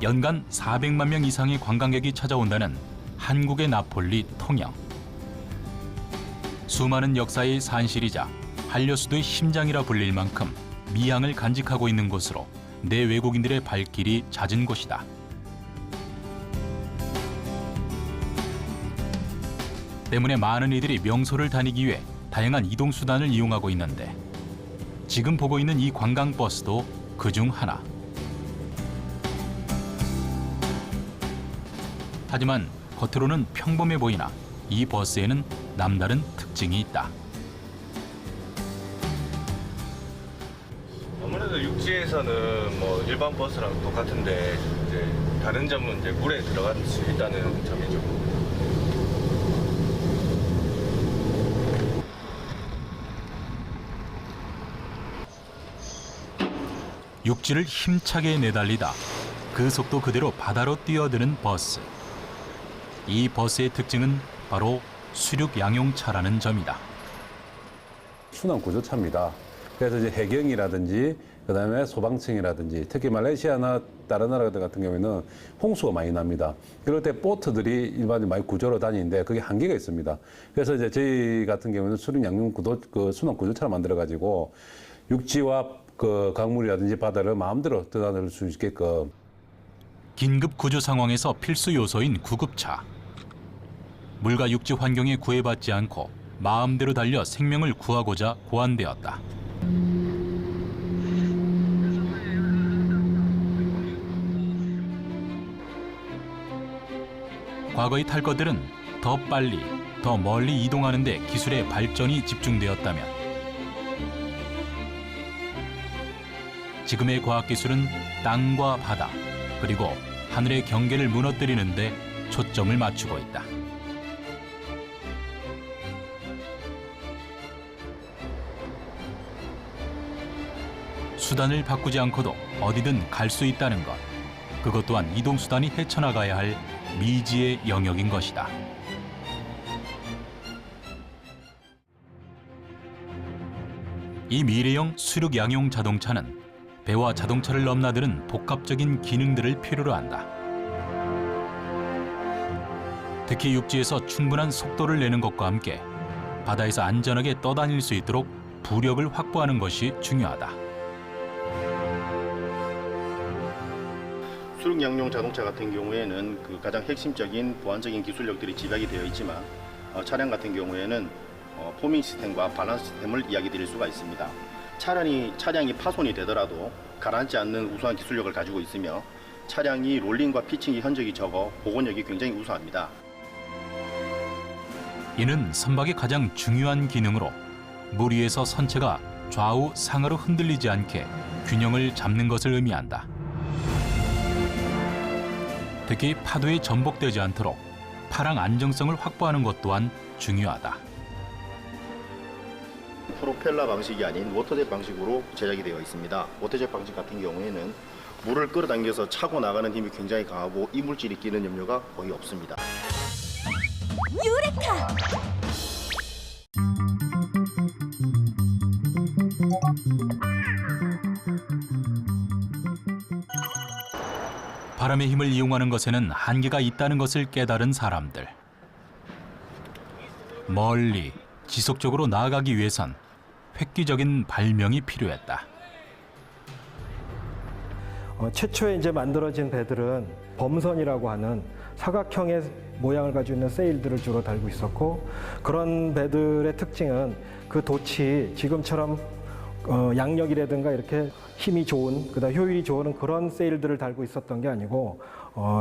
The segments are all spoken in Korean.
연간 400만 명 이상의 관광객이 찾아온다는 한국의 나폴리 통영. 수많은 역사의 산실이자 한려수도의 심장이라 불릴 만큼 미항을 간직하고 있는 곳으로 내외국인들의 발길이 잦은 곳이다. 때문에 많은 이들이 명소를 다니기 위해 다양한 이동수단을 이용하고 있는데 지금 보고 있는 이 관광버스도 그중 하나. 하지만 겉으로는 평범해 보이나 이 버스에는 남다른 특징이 있다. 아무래도 육지에서는 뭐 일반 버스랑 똑같은데 이제 다른 점은 이제 물에 들어갈 수 있다는 점이죠. 육지를 힘차게 내달리다 그 속도 그대로 바다로 뛰어드는 버스. 이 버스의 특징은 바로 수륙 양용차라는 점이다. 순환 구조차입니다. 그래서 이제 해경이라든지 그다음에 소방청이라든지 특히 말레이시아나 다른 나라 같은 경우에는 홍수가 많이 납니다. 그럴 때 보트들이 일반적으로 많이 구조로 다니는데 그게 한계가 있습니다. 그래서 이제 저희 같은 경우는 수륙 양용 순환 구조차를 만들어 가지고 육지와 그 강물이라든지 바다를 마음대로 떠나들 수 있게끔. 긴급 구조 상황에서 필수 요소인 구급차. 물과 육지 환경에 구애받지 않고 마음대로 달려 생명을 구하고자 고안되었다. 과거의 탈거들은 더 빨리, 더 멀리 이동하는 데 기술의 발전이 집중되었다면 지금의 과학기술은 땅과 바다, 그리고 하늘의 경계를 무너뜨리는 데 초점을 맞추고 있다. 수단을 바꾸지 않고도 어디든 갈 수 있다는 것. 그것 또한 이동수단이 헤쳐나가야 할 미지의 영역인 것이다. 이 미래형 수륙 양용 자동차는 배와 자동차를 넘나드는 복합적인 기능들을 필요로 한다. 특히 육지에서 충분한 속도를 내는 것과 함께 바다에서 안전하게 떠다닐 수 있도록 부력을 확보하는 것이 중요하다. 수륙 양용 자동차 같은 경우에는 그 가장 핵심적인 보안적인 기술력들이 집약이 되어 있지만 차량 같은 경우에는 포밍 시스템과 발란스 시스템을 이야기 드릴 수가 있습니다. 차량이 파손이 되더라도 가라앉지 않는 우수한 기술력을 가지고 있으며 차량이 롤링과 피칭의 흔적이 적어 복원력이 굉장히 우수합니다. 이는 선박의 가장 중요한 기능으로 물 위에서 선체가 좌우 상하로 흔들리지 않게 균형을 잡는 것을 의미한다. 특히 파도에 전복되지 않도록 파랑 안정성을 확보하는 것 또한 중요하다. 프로펠러 방식이 아닌 워터젯 방식으로 제작이 되어 있습니다. 워터젯 방식 같은 경우에는 물을 끌어당겨서 차고 나가는 힘이 굉장히 강하고 이물질이 끼는 염려가 거의 없습니다. 유레카! 바람의 힘을 이용하는 것에는 한계가 있다는 것을 깨달은 사람들. 멀리, 지속적으로 나아가기 위해선 획기적인 발명이 필요했다. 최초에 이제 만들어진 배들은 범선이라고 하는 사각형의 모양을 가지고 있는 세일들을 주로 달고 있었고, 그런 배들의 특징은 그 돛이 지금처럼 양력이라든가 이렇게 힘이 좋은, 그다음 효율이 좋은 그런 세일들을 달고 있었던 게 아니고,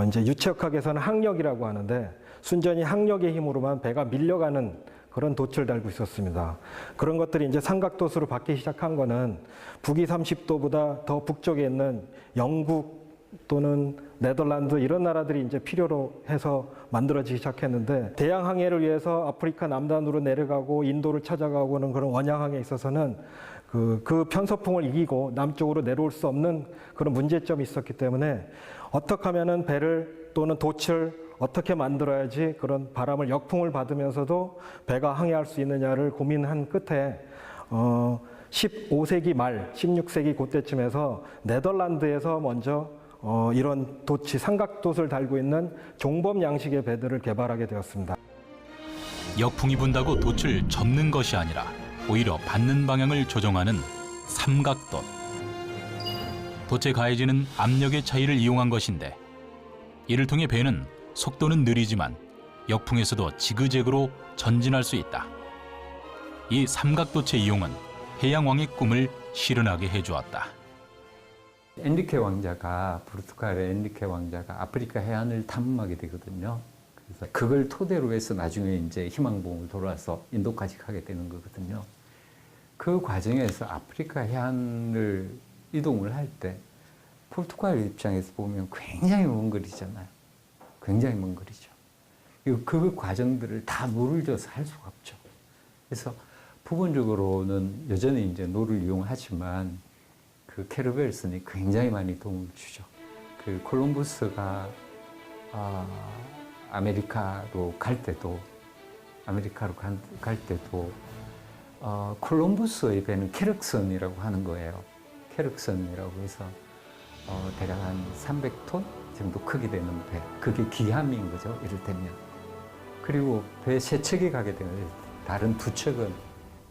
이제 유체역학에서는 항력이라고 하는데 순전히 항력의 힘으로만 배가 밀려가는 그런 돛을 달고 있었습니다. 그런 것들이 이제 삼각돛으로 바뀌기 시작한 거는 북위 30도보다 더 북쪽에 있는 영국 또는 네덜란드 이런 나라들이 이제 필요로 해서 만들어지기 시작했는데, 대양 항해를 위해서 아프리카 남단으로 내려가고 인도를 찾아가고는 그런 원양 항해에 있어서는 그 편서풍을 이기고 남쪽으로 내려올 수 없는 그런 문제점이 있었기 때문에 어떻게 하면은 배를 또는 돛을 어떻게 만들어야지 그런 바람을 역풍을 받으면서도 배가 항해할 수 있느냐를 고민한 끝에 15세기 말, 16세기 그때쯤에서 네덜란드에서 먼저 이런 돛이 삼각돛을 달고 있는 종범 양식의 배들을 개발하게 되었습니다. 역풍이 분다고 돛을 접는 것이 아니라 오히려 받는 방향을 조정하는 삼각돛. 돛에 가해지는 압력의 차이를 이용한 것인데 이를 통해 배는 속도는 느리지만 역풍에서도 지그재그로 전진할 수 있다. 이 삼각돛의 이용은 해양왕의 꿈을 실현하게 해주었다. 엔리케 왕자가 포르투갈의 엔리케 왕자가 아프리카 해안을 탐험하게 되거든요. 그래서 그걸 토대로 해서 나중에 이제 희망봉을 돌아서 인도까지 가게 되는 거거든요. 그 과정에서 아프리카 해안을 이동을 할 때 포르투갈 입장에서 보면 굉장히 먼 거리잖아요. 굉장히 먼 거리죠. 그 과정들을 다 노를 져서 할 수가 없죠. 그래서 부분적으로는 여전히 이제 노를 이용하지만 그 캐르벨슨이 굉장히 많이 도움을 주죠. 그 콜럼버스가 아메리카로 갈 때도 콜럼버스의 배는 캐럭선이라고 하는 거예요. 캐럭선이라고 해서 대략 한 300톤 정도 크게 되는 배. 그게 기함인 거죠, 이를테면. 그리고 배 세 척이 가게 되면 다른 두 척은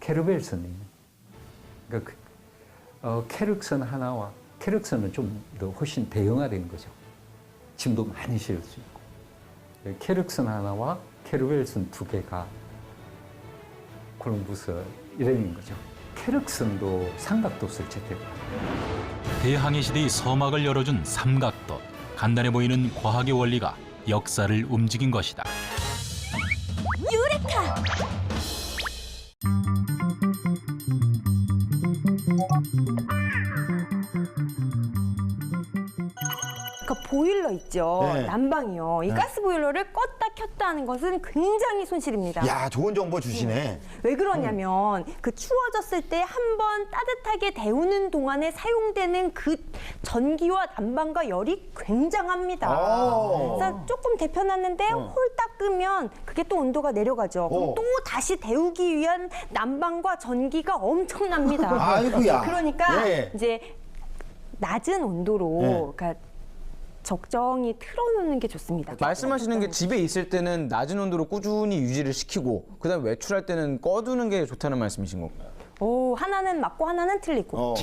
캐르벨선이에요. 그러니까 캐럭선 하나와 캐럭선은 좀 더 훨씬 대형화된 거죠. 짐도 많이 실을 수 있고. 캐럭선 하나와 캐르벨선 두 개가 콜럼버스 일행인 거죠. 캐럭선도 삼각돛을 채택합니다. 대항해 시대의 서막을 열어준 삼각돛. 간단해 보이는 과학의 원리가 역사를 움직인 것이다. 유레카! 그 보일러 있죠. 네. 난방이요. 이 가스 보일러를 껐다 켰다 하는 것은 굉장히 손실입니다. 야, 좋은 정보 주시네. 왜 그러냐면 그 추워졌을 때 한 번 따뜻하게 데우는 동안에 사용되는 그 전기와 난방과 열이 굉장합니다. 그래서 조금 데펴놨는데 홀딱 끄면 그게 또 온도가 내려가죠. 그럼 또 다시 데우기 위한 난방과 전기가 엄청납니다. 아이고야. 그러니까 예. 이제 낮은 온도로 그러니까 적정히 틀어놓는 게 좋습니다. 말씀하시는 게 집에 있을 때는 낮은 온도로 꾸준히 유지를 시키고 그다음 외출할 때는 꺼두는 게 좋다는 말씀이신 건가요? 오, 하나는 맞고 하나는 틀리고.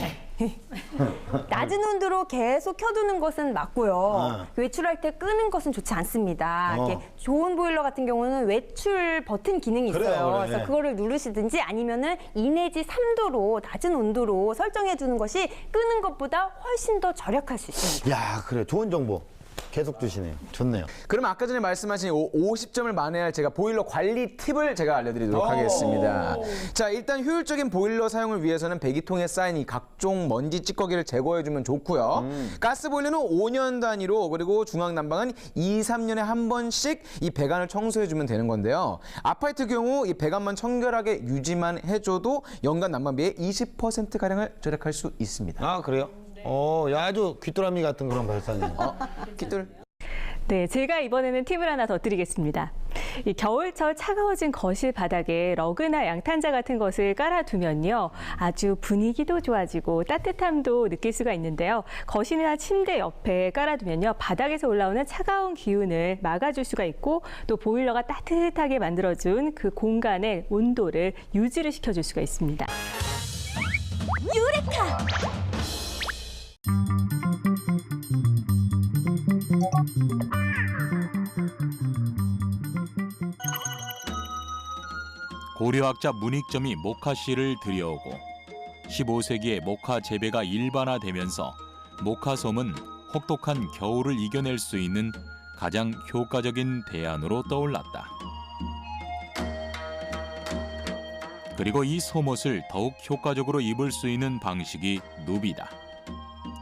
낮은 온도로 계속 켜두는 것은 맞고요. 외출할 때 끄는 것은 좋지 않습니다. 이렇게 좋은 보일러 같은 경우는 외출 버튼 기능이 있어요. 그래요. 그래서 그거를 누르시든지 아니면은 2 내지 3도로 낮은 온도로 설정해 두는 것이 끄는 것보다 훨씬 더 절약할 수 있습니다. 야, 그래. 좋은 정보 계속 주시네요. 좋네요. 그럼 아까 전에 말씀하신 50점을 만회할 제가 보일러 관리 팁을 제가 알려드리도록 하겠습니다. 자, 일단 효율적인 보일러 사용을 위해서는 배기통에 쌓인 이 각종 먼지 찌꺼기를 제거해주면 좋고요. 가스 보일러는 5년 단위로 그리고 중앙 난방은 2, 3년에 한 번씩 이 배관을 청소해주면 되는 건데요. 아파트 경우 이 배관만 청결하게 유지만 해줘도 연간 난방비의 20%가량을 절약할 수 있습니다. 아, 그래요? 야, 아주 귀뚜라미 같은 그런 발상이. 깃들. 네, 제가 이번에는 팁을 하나 더 드리겠습니다. 이 겨울철 차가워진 거실 바닥에 러그나 양탄자 같은 것을 깔아두면요. 아주 분위기도 좋아지고 따뜻함도 느낄 수가 있는데요. 거실이나 침대 옆에 깔아두면요. 바닥에서 올라오는 차가운 기운을 막아줄 수가 있고 또 보일러가 따뜻하게 만들어준 그 공간의 온도를 유지를 시켜줄 수가 있습니다. 유레카! 고려학자 문익점이 모카씨를 들여오고 15세기에 모카 재배가 일반화되면서 모카솜은 혹독한 겨울을 이겨낼 수 있는 가장 효과적인 대안으로 떠올랐다. 그리고 이 솜옷을 더욱 효과적으로 입을 수 있는 방식이 누비다.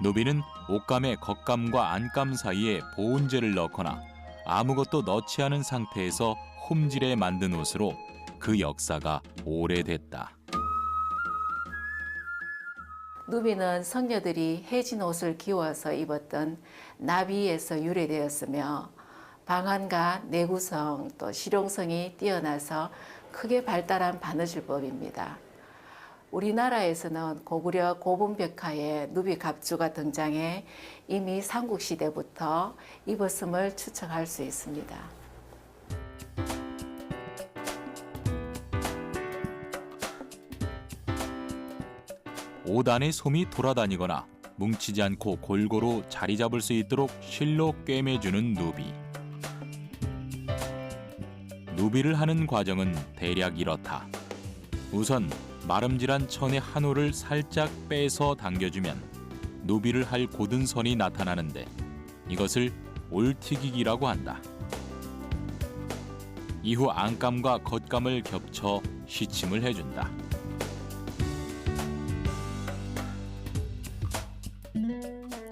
누비는 옷감의 겉감과 안감 사이에 보온재를 넣거나 아무것도 넣지 않은 상태에서 홈질해 만든 옷으로 그 역사가 오래됐다. 누비는 성녀들이 해진 옷을 기워서 입었던 나비에서 유래되었으며 방안과 내구성 또 실용성이 뛰어나서 크게 발달한 바느질법입니다. 우리나라에서는 고구려 고분벽화에 누비 갑주가 등장해 이미 삼국시대부터 입었음을 추측할 수 있습니다. 오단의 솜이 돌아다니거나 뭉치지 않고 골고루 자리 잡을 수 있도록 실로 꿰매주는 누비. 누비를 하는 과정은 대략 이렇다. 우선 마름질한 천의 한 올을 살짝 빼서 당겨주면 누비를 할 곧은 선이 나타나는데 이것을 올튀기기라고 한다. 이후 안감과 겉감을 겹쳐 시침을 해준다.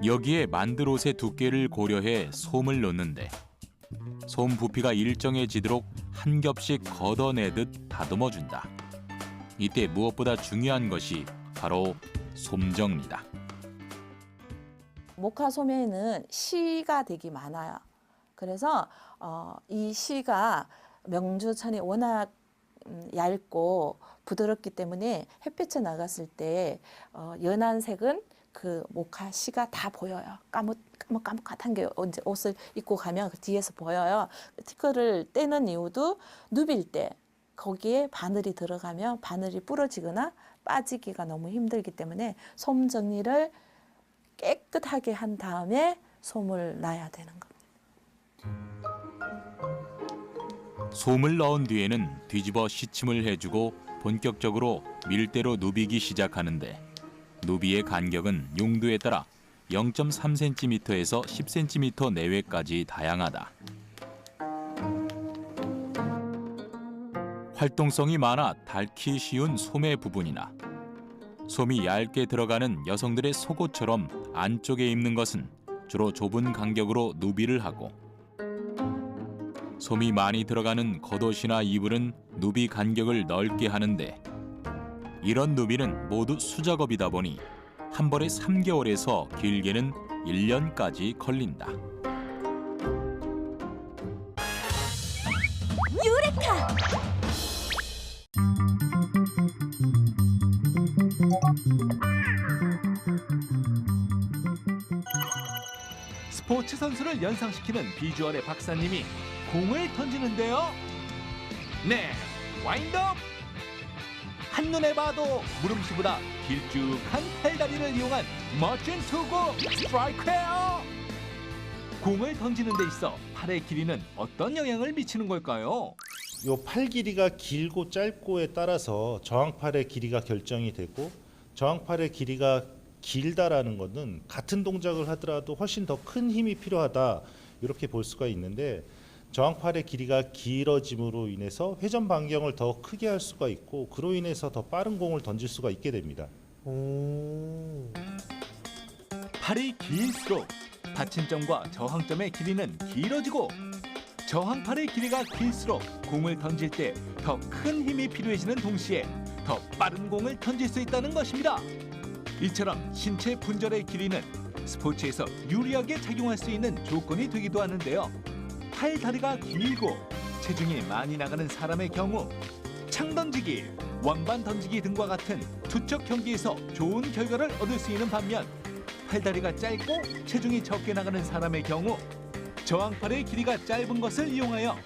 여기에 만들 옷의 두께를 고려해 솜을 넣는데 솜 부피가 일정해지도록 한 겹씩 걷어내듯 다듬어준다. 이때 무엇보다 중요한 것이 바로 솜정리다. 목화 소매는 시가 되게 많아요. 그래서 이 시가 명주천이 워낙 얇고 부드럽기 때문에 햇볕에 나갔을 때 연한 색은 그 목화 시가 다 보여요. 까뭇까뭇한 게 이제 옷을 입고 가면 그 뒤에서 보여요. 티끌을 떼는 이유도 누빌 때 거기에 바늘이 들어가면 바늘이 부러지거나 빠지기가 너무 힘들기 때문에 솜 정리를 깨끗하게 한 다음에 솜을 놔야 되는 겁니다. 솜을 넣은 뒤에는 뒤집어 시침을 해주고 본격적으로 밀대로 누비기 시작하는데 누비의 간격은 용도에 따라 0.3cm에서 10cm 내외까지 다양하다. 활동성이 많아 닳기 쉬운 솜의 부분이나 솜이 얇게 들어가는 여성들의 속옷처럼 안쪽에 입는 것은 주로 좁은 간격으로 누비를 하고 솜이 많이 들어가는 겉옷이나 이불은 누비 간격을 넓게 하는데 이런 누비는 모두 수작업이다 보니 한 벌에 3개월에서 길게는 1년까지 걸린다. 유레카! 스포츠 선수를 연상시키는 비주얼의 박사님이 공을 던지는데요. 네, 와인드업! 한눈에 봐도 무릎씨보다 길쭉한 팔다리를 이용한 멋진 투구 스트라이크예요. 공을 던지는 데 있어 팔의 길이는 어떤 영향을 미치는 걸까요? 요 팔 길이가 길고 짧고에 따라서 저항팔의 길이가 결정이 되고 저항팔의 길이가 길다라는 것은 같은 동작을 하더라도 훨씬 더 큰 힘이 필요하다 이렇게 볼 수가 있는데 저항팔의 길이가 길어짐으로 인해서 회전 반경을 더 크게 할 수가 있고 그로 인해서 더 빠른 공을 던질 수가 있게 됩니다. 팔이 길수록 받침점과 저항점의 길이는 길어지고 저항팔의 길이가 길수록 공을 던질 때 더 큰 힘이 필요해지는 동시에 더 빠른 공을 던질 수 있다는 것입니다. 이처럼 신체 분절의 길이는 스포츠에서 유리하게 작용할 수 있는 조건이 되기도 하는데요. 팔 다리가 길고 체중이 많이 나가는 사람의 경우 창 던지기, 원반 던지기 등과 같은 투척 경기에서 좋은 결과를 얻을 수 있는 반면 팔다리가 짧고 체중이 적게 나가는 사람의 경우 저항팔의 길이가 짧은 것을 이용하여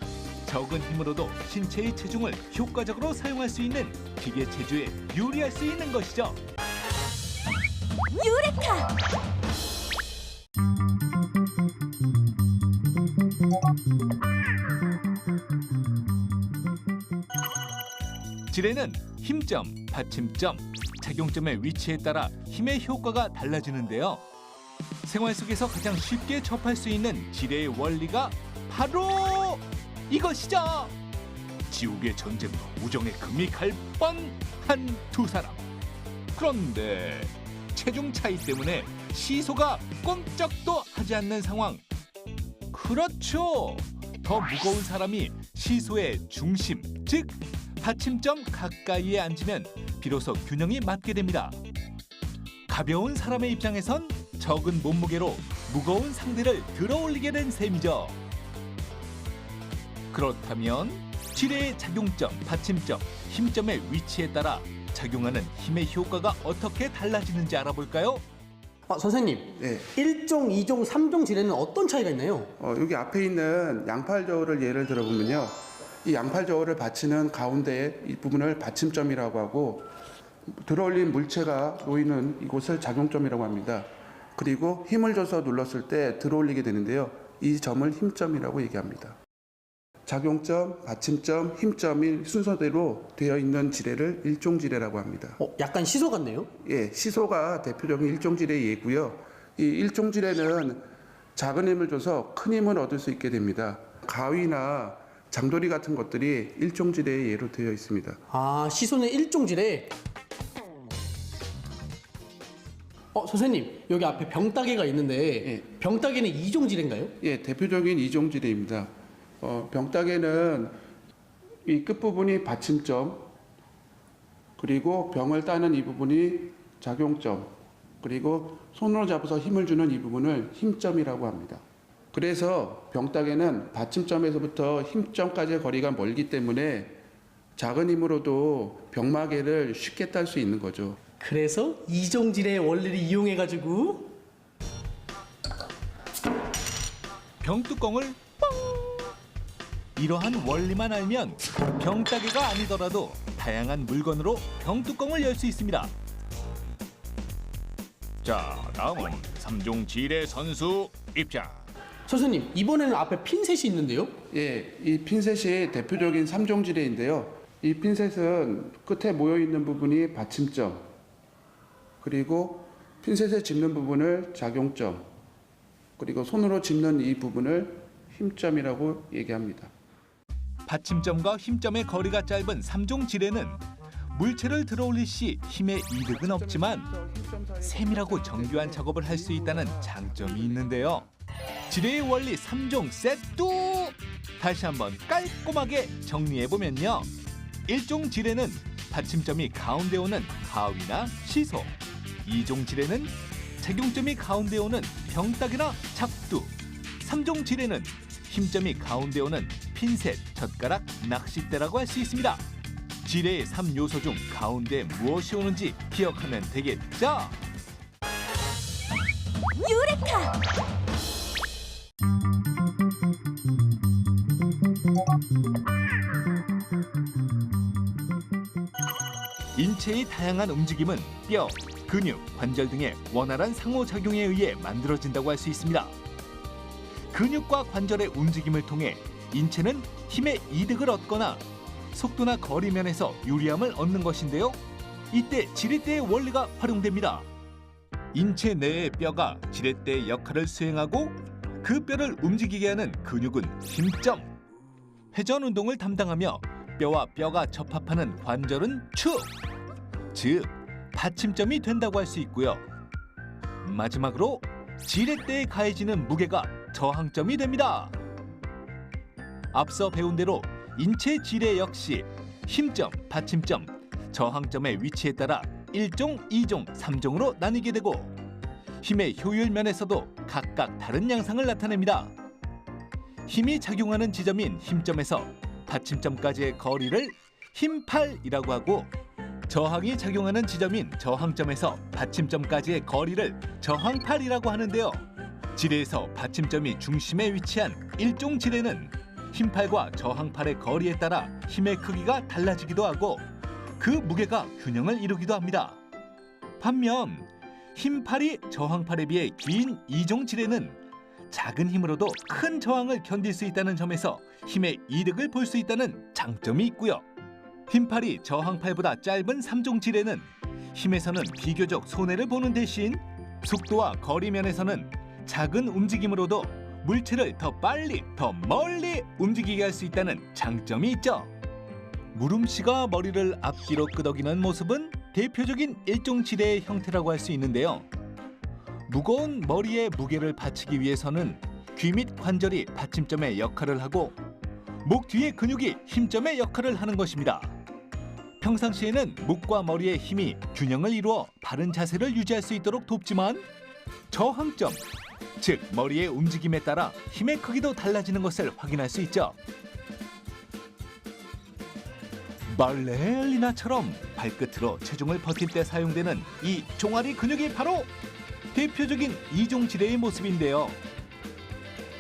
적은 힘으로도 신체의 체중을 효과적으로 사용할 수 있는 기계 체조에 유리할 수 있는 것이죠. 유레카! 지뢰는 힘점, 받침점, 착용점의 위치에 따라 힘의 효과가 달라지는데요. 생활 속에서 가장 쉽게 접할 수 있는 지뢰의 원리가 바로 이것이죠. 지옥의 전쟁과 우정의 금이 갈 뻔한 두 사람. 그런데 체중 차이 때문에 시소가 꼼짝도 하지 않는 상황. 그렇죠. 더 무거운 사람이 시소의 중심, 즉 받침점 가까이에 앉으면 비로소 균형이 맞게 됩니다. 가벼운 사람의 입장에선 적은 몸무게로 무거운 상대를 들어올리게 된 셈이죠. 그렇다면 지뢰의 작용점, 받침점, 힘점의 위치에 따라 작용하는 힘의 효과가 어떻게 달라지는지 알아볼까요? 선생님, 1종, 2종, 3종 지뢰는 어떤 차이가 있나요? 여기 앞에 있는 양팔 저울을 예를 들어보면요. 이 양팔 저울을 받치는 가운데 이 부분을 받침점이라고 하고 들어올린 물체가 놓이는 이곳을 작용점이라고 합니다. 그리고 힘을 줘서 눌렀을 때 들어올리게 되는데요. 이 점을 힘점이라고 얘기합니다. 작용점, 받침점, 힘점이 순서대로 되어 있는 지뢰를 일종지뢰라고 합니다. 약간 시소 같네요? 예, 시소가 대표적인 일종지뢰의 예고요. 이 일종지뢰는 작은 힘을 줘서 큰 힘을 얻을 수 있게 됩니다. 가위나 장도리 같은 것들이 일종지뢰의 예로 되어 있습니다. 아, 시소는 1종 지뢰. 선생님, 여기 앞에 병따개가 있는데 병따개는 2종 지뢰인가요? 예, 대표적인 2종 지뢰입니다. 병따개는 이 끝부분이 받침점, 그리고 병을 따는 이 부분이 작용점, 그리고 손으로 잡아서 힘을 주는 이 부분을 힘점이라고 합니다. 그래서 병따개는 받침점에서부터 힘점까지의 거리가 멀기 때문에 작은 힘으로도 병마개를 쉽게 딸 수 있는 거죠. 그래서 2종 지뢰의 원리를 이용해가지고 병뚜껑을 이러한 원리만 알면 병따개가 아니더라도 다양한 물건으로 병뚜껑을 열 수 있습니다. 자, 다음은 3종 지뢰 선수 입장. 선생님, 이번에는 앞에 핀셋이 있는데요? 예, 이 핀셋이 대표적인 3종 지뢰인데요. 이 핀셋은 끝에 모여있는 부분이 받침점, 그리고 핀셋에 짚는 부분을 작용점, 그리고 손으로 짚는 이 부분을 힘점이라고 얘기합니다. 받침점과 힘점의 거리가 짧은 3종 지뢰는 물체를 들어올릴 시 힘의 이득은 없지만 세밀하고 정교한 작업을 할 수 있다는 장점이 있는데요. 지뢰의 원리 3종 세트! 다시 한번 깔끔하게 정리해보면요. 1종 지뢰는 받침점이 가운데 오는 가위나 시소, 2종 지뢰는 작용점이 가운데 오는 병따개나 작두, 3종 지뢰는 힘점이 가운데 오는 핀셋, 젓가락, 낚싯대라고 할 수 있습니다. 지뢰의 3요소 중 가운데 무엇이 오는지 기억하면 되겠죠? 유레카! 인체의 다양한 움직임은 뼈, 근육, 관절 등의 원활한 상호작용에 의해 만들어진다고 할 수 있습니다. 근육과 관절의 움직임을 통해 인체는 힘의 이득을 얻거나 속도나 거리 면에서 유리함을 얻는 것인데요. 이때 지렛대의 원리가 활용됩니다. 인체 내의 뼈가 지렛대의 역할을 수행하고 그 뼈를 움직이게 하는 근육은 힘점, 회전 운동을 담당하며 뼈와 뼈가 접합하는 관절은 축, 즉 받침점이 된다고 할 수 있고요. 마지막으로 지렛대에 가해지는 무게가 저항점이 됩니다. 앞서 배운 대로 인체 지뢰 역시 힘점, 받침점, 저항점의 위치에 따라 1종, 2종, 3종으로 나뉘게 되고 힘의 효율 면에서도 각각 다른 양상을 나타냅니다. 힘이 작용하는 지점인 힘점에서 받침점까지의 거리를 힘팔이라고 하고 저항이 작용하는 지점인 저항점에서 받침점까지의 거리를 저항팔이라고 하는데요. 지뢰에서 받침점이 중심에 위치한 1종 지뢰는 힘팔과 저항팔의 거리에 따라 힘의 크기가 달라지기도 하고 그 무게가 균형을 이루기도 합니다. 반면 힘팔이 저항팔에 비해 긴 2종 지뢰는 작은 힘으로도 큰 저항을 견딜 수 있다는 점에서 힘의 이득을 볼 수 있다는 장점이 있고요. 힘팔이 저항팔보다 짧은 3종 지뢰는 힘에서는 비교적 손해를 보는 대신 속도와 거리 면에서는 작은 움직임으로도 물체를 더 빨리, 더 멀리 움직이게 할 수 있다는 장점이 있죠. 물음씨가 머리를 앞뒤로 끄덕이는 모습은 대표적인 1종 지뢰의 형태라고 할 수 있는데요. 무거운 머리에 무게를 받치기 위해서는 귀 및 관절이 받침점의 역할을 하고 목 뒤의 근육이 힘점의 역할을 하는 것입니다. 평상시에는 목과 머리의 힘이 균형을 이루어 바른 자세를 유지할 수 있도록 돕지만 저항점, 즉 머리의 움직임에 따라 힘의 크기도 달라지는 것을 확인할 수 있죠. 발레리나처럼 발끝으로 체중을 버틸 때 사용되는 이 종아리 근육이 바로 대표적인 이종지레의 모습인데요.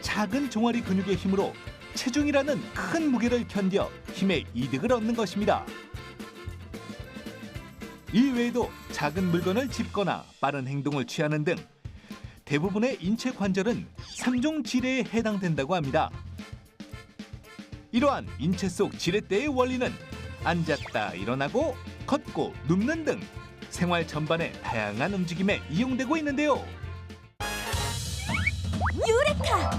작은 종아리 근육의 힘으로 체중이라는 큰 무게를 견뎌 힘의 이득을 얻는 것입니다. 이외에도 작은 물건을 짚거나 빠른 행동을 취하는 등 대부분의 인체 관절은 3종 지뢰에 해당된다고 합니다. 이러한 인체 속 지렛대의 원리는 앉았다 일어나고 걷고 눕는 등 생활 전반의 다양한 움직임에 이용되고 있는데요. 유레카!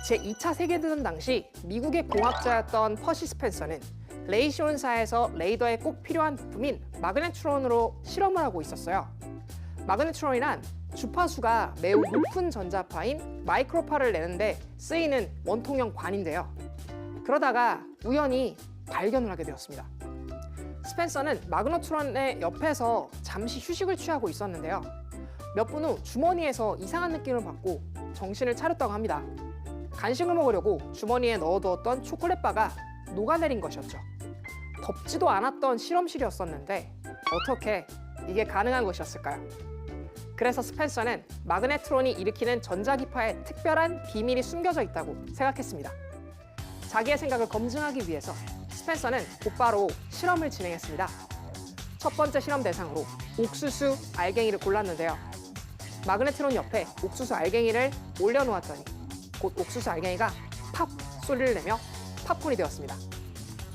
제2차 세계대전 당시 미국의 공학자였던 퍼시 스펜서는 레이시온사에서 레이더에 꼭 필요한 부품인 마그네트론으로 실험을 하고 있었어요. 마그네트론이란 주파수가 매우 높은 전자파인 마이크로파를 내는데 쓰이는 원통형 관인데요. 그러다가 우연히 발견을 하게 되었습니다. 스펜서는 마그네트론의 옆에서 잠시 휴식을 취하고 있었는데요. 몇 분 후 주머니에서 이상한 느낌을 받고 정신을 차렸다고 합니다. 간식을 먹으려고 주머니에 넣어두었던 초콜릿바가 녹아내린 것이었죠. 덥지도 않았던 실험실이었었는데 어떻게 이게 가능한 것이었을까요? 그래서 스펜서는 마그네트론이 일으키는 전자기파에 특별한 비밀이 숨겨져 있다고 생각했습니다. 자기의 생각을 검증하기 위해서 스펜서는 곧바로 실험을 진행했습니다. 첫 번째 실험 대상으로 옥수수 알갱이를 골랐는데요. 마그네트론 옆에 옥수수 알갱이를 올려놓았더니 곧 옥수수 알갱이가 팝 소리를 내며 팝콘이 되었습니다.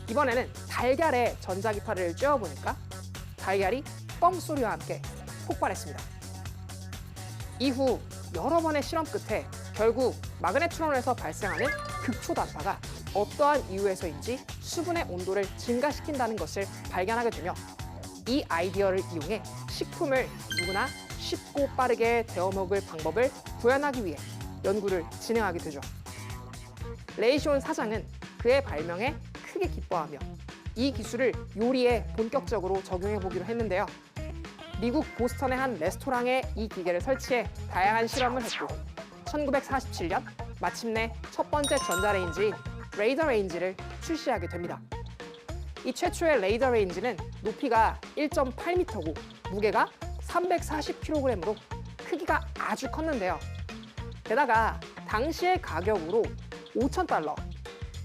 이번에는 달걀에 전자기파를 쬐어보니까 달걀이 뻥 소리와 함께 폭발했습니다. 이후 여러 번의 실험 끝에 결국 마그네트론에서 발생하는 극초단파가 어떠한 이유에서인지 수분의 온도를 증가시킨다는 것을 발견하게 되며 이 아이디어를 이용해 식품을 누구나 쉽고 빠르게 데워 먹을 방법을 구현하기 위해 연구를 진행하게 되죠. 레이시온 사장은 그의 발명에 크게 기뻐하며 이 기술을 요리에 본격적으로 적용해 보기로 했는데요. 미국 보스턴의 한 레스토랑에 이 기계를 설치해 다양한 실험을 했고 1947년 마침내 첫 번째 전자레인지인 레이더 레인지를 출시하게 됩니다. 이 최초의 레이더 레인지는 높이가 1.8m고 무게가 340kg으로 크기가 아주 컸는데요. 게다가 당시의 가격으로 $5,000,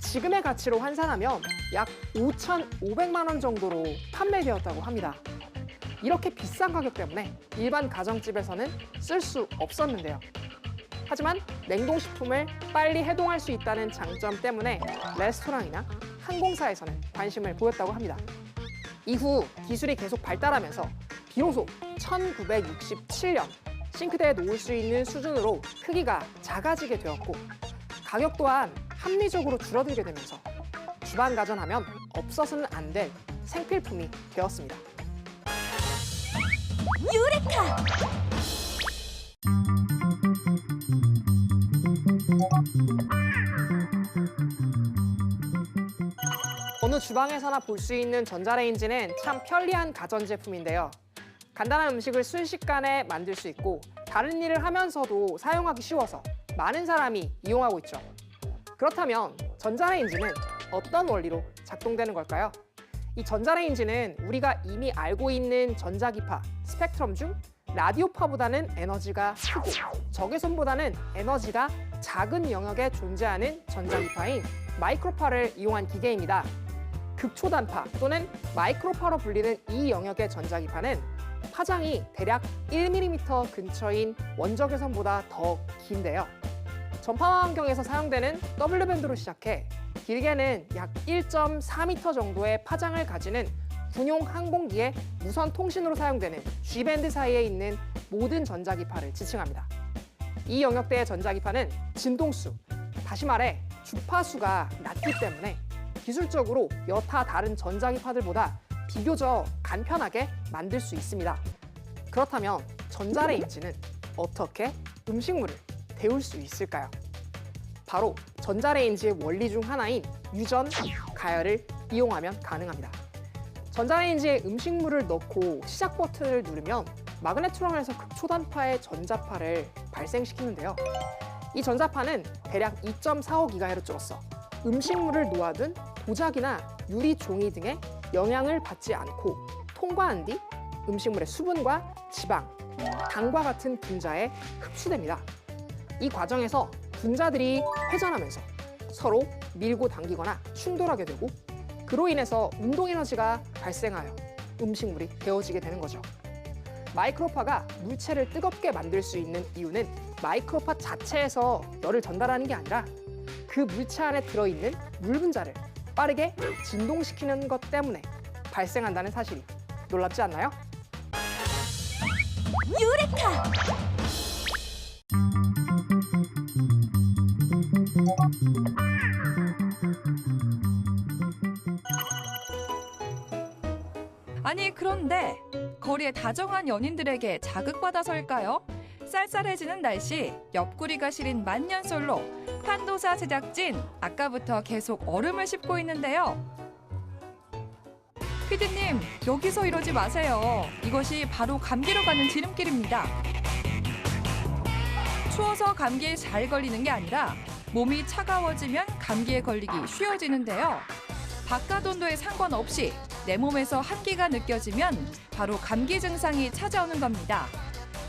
지금의 가치로 환산하면 약 5,500만 원 정도로 판매되었다고 합니다. 이렇게 비싼 가격 때문에 일반 가정집에서는 쓸 수 없었는데요. 하지만 냉동식품을 빨리 해동할 수 있다는 장점 때문에 레스토랑이나 항공사에서는 관심을 보였다고 합니다. 이후 기술이 계속 발달하면서 비로소 1967년 싱크대에 놓을 수 있는 수준으로 크기가 작아지게 되었고 가격 또한 합리적으로 줄어들게 되면서 주방 가전하면 없어서는 안 될 생필품이 되었습니다. 유레카! 어느 주방에서나 볼 수 있는 전자레인지는 참 편리한 가전제품인데요. 간단한 음식을 순식간에 만들 수 있고 다른 일을 하면서도 사용하기 쉬워서 많은 사람이 이용하고 있죠. 그렇다면 전자레인지는 어떤 원리로 작동되는 걸까요? 이 전자레인지는 우리가 이미 알고 있는 전자기파, 스펙트럼 중 라디오파보다는 에너지가 크고 적외선보다는 에너지가 작은 영역에 존재하는 전자기파인 마이크로파를 이용한 기계입니다. 극초단파 또는 마이크로파로 불리는 이 영역의 전자기파는 파장이 대략 1mm 근처인 원적외선보다 더 긴데요. 전파 환경에서 사용되는 W밴드로 시작해 길게는 약 1.4m 정도의 파장을 가지는 군용 항공기의 무선 통신으로 사용되는 G밴드 사이에 있는 모든 전자기파를 지칭합니다. 이 영역대의 전자기파는 진동수, 다시 말해 주파수가 낮기 때문에 기술적으로 여타 다른 전자기파들보다 비교적 간편하게 만들 수 있습니다. 그렇다면 전자레인지는 어떻게 음식물을 데울 수 있을까요? 바로 전자레인지의 원리 중 하나인 유전, 가열을 이용하면 가능합니다. 전자레인지에 음식물을 넣고 시작 버튼을 누르면 마그네트론에서 극초단파의 전자파를 발생시키는데요. 이 전자파는 대략 2.45GHz로서 음식물을 놓아둔 도자기나 유리 종이 등의 영향을 받지 않고 통과한 뒤 음식물의 수분과 지방, 당과 같은 분자에 흡수됩니다. 이 과정에서 분자들이 회전하면서 서로 밀고 당기거나 충돌하게 되고 그로 인해서 운동 에너지가 발생하여 음식물이 데워지게 되는 거죠. 마이크로파가 물체를 뜨겁게 만들 수 있는 이유는 마이크로파 자체에서 열을 전달하는 게 아니라 그 물체 안에 들어있는 물 분자를 빠르게 진동시키는 것 때문에 발생한다는 사실이 놀랍지 않나요? 유레카! 아니 그런데 거리에 다정한 연인들에게 자극받아서일까요? 쌀쌀해지는 날씨, 옆구리가 시린 만년솔로, 판도사 제작진 아까부터 계속 얼음을 씹고 있는데요. 피디님, 여기서 이러지 마세요. 이것이 바로 감기로 가는 지름길입니다. 추워서 감기에 잘 걸리는 게 아니라 몸이 차가워지면 감기에 걸리기 쉬워지는데요. 바깥 온도에 상관없이 내 몸에서 한기가 느껴지면 바로 감기 증상이 찾아오는 겁니다.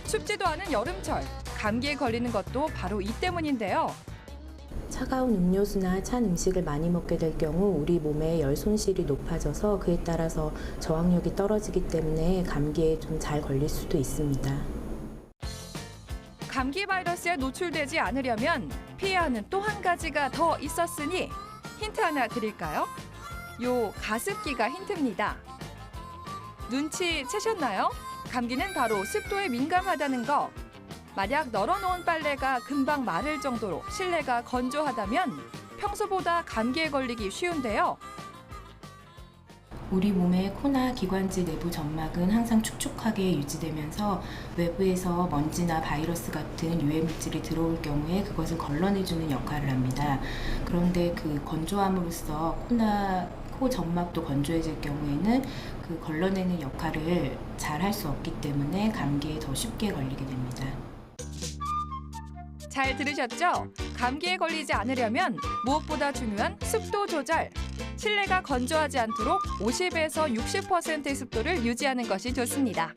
춥지도 않은 여름철, 감기에 걸리는 것도 바로 이 때문인데요. 차가운 음료수나 찬 음식을 많이 먹게 될 경우 우리 몸의 열 손실이 높아져서 그에 따라서 저항력이 떨어지기 때문에 감기에 좀 잘 걸릴 수도 있습니다. 감기 바이러스에 노출되지 않으려면 피해야 하는 또 한 가지가 더 있었으니 힌트 하나 드릴까요? 요 가습기가 힌트입니다. 눈치 채셨나요? 감기는 바로 습도에 민감하다는 거. 만약 널어놓은 빨래가 금방 마를 정도로 실내가 건조하다면 평소보다 감기에 걸리기 쉬운데요. 우리 몸의 코나 기관지 내부 점막은 항상 축축하게 유지되면서 외부에서 먼지나 바이러스 같은 유해 물질이 들어올 경우에 그것을 걸러내주는 역할을 합니다. 그런데 그 건조함으로써 코 점막도 건조해질 경우에는 그 걸러내는 역할을 잘 할 수 없기 때문에 감기에 더 쉽게 걸리게 됩니다. 잘 들으셨죠? 감기에 걸리지 않으려면 무엇보다 중요한 습도 조절. 실내가 건조하지 않도록 50에서 60%의 습도를 유지하는 것이 좋습니다.